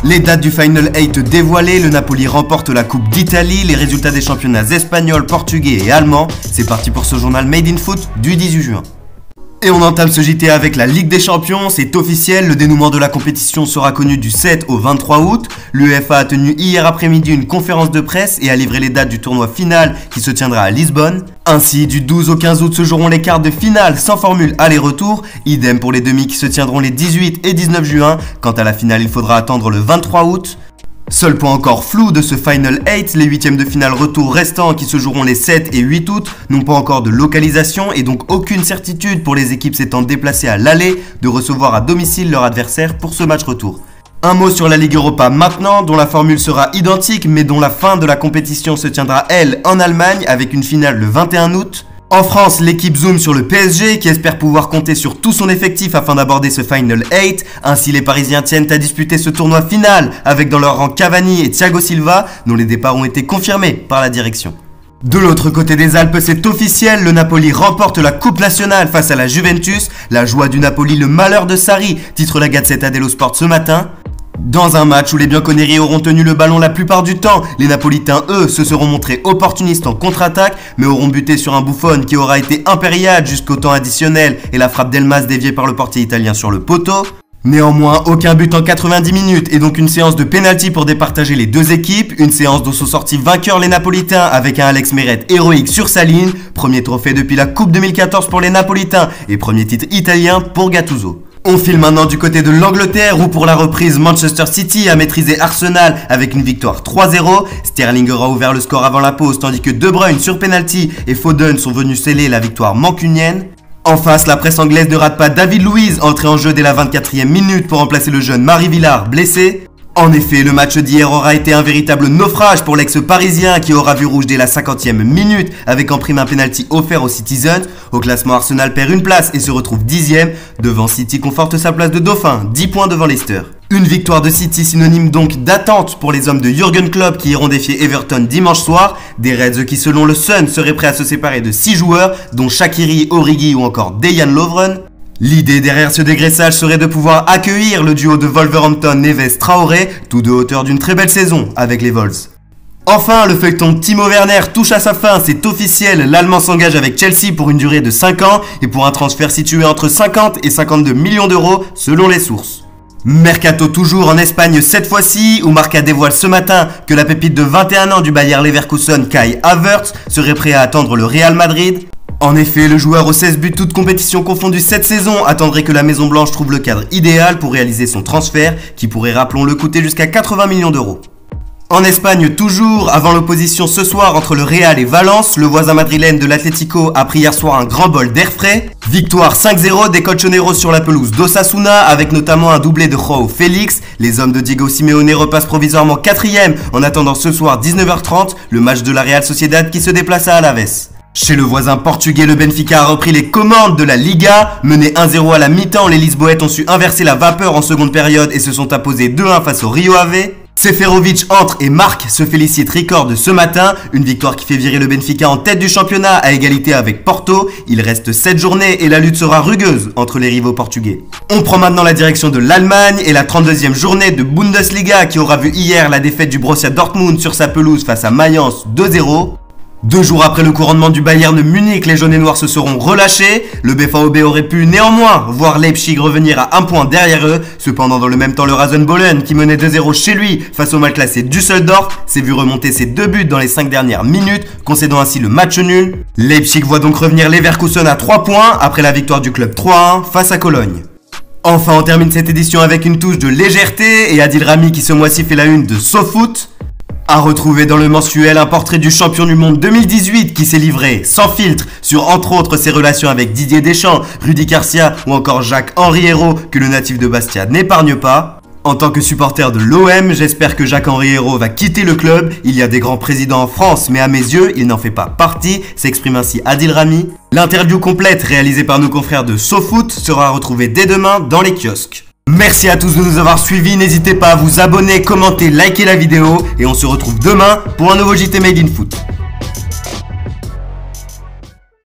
Les dates du Final 8 dévoilées, le Napoli remporte la Coupe d'Italie, les résultats des championnats espagnols, portugais et allemands. C'est parti pour ce journal Made in Foot du 18 juin. Et on entame ce JT avec la Ligue des Champions, c'est officiel, le dénouement de la compétition sera connu du 7 au 23 août. L'UEFA a tenu hier après-midi une conférence de presse et a livré les dates du tournoi final qui se tiendra à Lisbonne. Ainsi, du 12 au 15 août se joueront les quarts de finale sans formule aller-retour, idem pour les demi qui se tiendront les 18 et 19 juin. Quant à la finale, il faudra attendre le 23 août. Seul point encore flou de ce Final 8, les huitièmes de finale retour restants qui se joueront les 7 et 8 août n'ont pas encore de localisation et donc aucune certitude pour les équipes s'étant déplacées à l'aller de recevoir à domicile leur adversaire pour ce match retour. Un mot sur la Ligue Europa maintenant, dont la formule sera identique mais dont la fin de la compétition se tiendra elle en Allemagne avec une finale le 21 août. En France, l'équipe zoome sur le PSG qui espère pouvoir compter sur tout son effectif afin d'aborder ce Final 8. Ainsi, les Parisiens tiennent à disputer ce tournoi final avec dans leur rang Cavani et Thiago Silva dont les départs ont été confirmés par la direction. De l'autre côté des Alpes, c'est officiel, le Napoli remporte la Coupe nationale face à la Juventus. La joie du Napoli, le malheur de Sarri, titre la Gazzetta dello Sport ce matin. Dans un match où les bianconeri auront tenu le ballon la plupart du temps, les Napolitains, eux, se seront montrés opportunistes en contre-attaque, mais auront buté sur un Buffon qui aura été impérial jusqu'au temps additionnel et la frappe d'Elmas déviée par le portier italien sur le poteau. Néanmoins, aucun but en 90 minutes et donc une séance de pénalty pour départager les deux équipes, une séance dont sont sortis vainqueurs les Napolitains avec un Alex Meret héroïque sur sa ligne, premier trophée depuis la Coupe 2014 pour les Napolitains et premier titre italien pour Gattuso. On file maintenant du côté de l'Angleterre où pour la reprise Manchester City a maîtrisé Arsenal avec une victoire 3-0. Sterling aura ouvert le score avant la pause tandis que De Bruyne sur penalty et Foden sont venus sceller la victoire mancunienne. En face, la presse anglaise ne rate pas David Luiz, entré en jeu dès la 24e minute pour remplacer le jeune Mari Villard blessé. En effet, le match d'hier aura été un véritable naufrage pour l'ex-parisien qui aura vu rouge dès la 50e minute avec en prime un penalty offert aux Citizens. Au classement, Arsenal perd une place et se retrouve 10e. Devant City conforte sa place de dauphin, 10 points devant Leicester. Une victoire de City synonyme donc d'attente pour les hommes de Jürgen Klopp qui iront défier Everton dimanche soir. Des Reds qui selon le Sun seraient prêts à se séparer de 6 joueurs dont Shaqiri, Origi ou encore Dejan Lovren. L'idée derrière ce dégraissage serait de pouvoir accueillir le duo de Wolverhampton Neves-Traoré, tous deux auteurs d'une très belle saison avec les Vols. Enfin, le feuilleton Timo Werner touche à sa fin, c'est officiel, l'Allemand s'engage avec Chelsea pour une durée de 5 ans et pour un transfert situé entre 50 et 52 millions d'euros selon les sources. Mercato toujours en Espagne cette fois-ci, où Marca dévoile ce matin que la pépite de 21 ans du Bayer Leverkusen, Kai Havertz, serait prêt à attendre le Real Madrid. En effet, le joueur aux 16 buts toutes compétitions confondues cette saison attendrait que la Maison Blanche trouve le cadre idéal pour réaliser son transfert, qui pourrait, rappelons-le, coûter jusqu'à 80 millions d'euros. En Espagne toujours, avant l'opposition ce soir entre le Real et Valence, le voisin madrilène de l'Atlético a pris hier soir un grand bol d'air frais. Victoire 5-0 des colchoneros sur la pelouse d'Osasuna avec notamment un doublé de João Félix. Les hommes de Diego Simeone repassent provisoirement 4e en attendant ce soir 19h30 le match de la Real Sociedad qui se déplace à Alaves. Chez le voisin portugais, le Benfica a repris les commandes de la Liga. Mené 1-0 à la mi-temps, les Lisboètes ont su inverser la vapeur en seconde période et se sont imposés 2-1 face au Rio Ave. Seferovic entre et marque, se félicite Record ce matin, une victoire qui fait virer le Benfica en tête du championnat à égalité avec Porto. Il reste 7 journées et la lutte sera rugueuse entre les rivaux portugais. On prend maintenant la direction de l'Allemagne et la 32e journée de Bundesliga qui aura vu hier la défaite du Borussia Dortmund sur sa pelouse face à Mayence 2-0. 2 jours après le couronnement du Bayern Munich, les jaunes et noirs se seront relâchés. Le BVB aurait pu néanmoins voir Leipzig revenir à 1 point derrière eux. Cependant, dans le même temps, le Rasenbollen, qui menait 2-0 chez lui face au mal classé Düsseldorf, s'est vu remonter ses 2 buts dans les 5 dernières minutes, concédant ainsi le match nul. Leipzig voit donc revenir Leverkusen à 3 points après la victoire du club 3-1 face à Cologne. Enfin, on termine cette édition avec une touche de légèreté et Adil Rami qui ce mois-ci fait la une de SoFoot. À retrouver dans le mensuel un portrait du champion du monde 2018 qui s'est livré sans filtre sur entre autres ses relations avec Didier Deschamps, Rudy Garcia ou encore Jacques-Henri Hérault que le natif de Bastia n'épargne pas. En tant que supporter de l'OM, j'espère que Jacques-Henri Hérault va quitter le club. Il y a des grands présidents en France, mais à mes yeux, il n'en fait pas partie, s'exprime ainsi Adil Rami. L'interview complète réalisée par nos confrères de SoFoot sera retrouvée dès demain dans les kiosques. Merci à tous de nous avoir suivis, n'hésitez pas à vous abonner, commenter, liker la vidéo et on se retrouve demain pour un nouveau JT Made in Foot.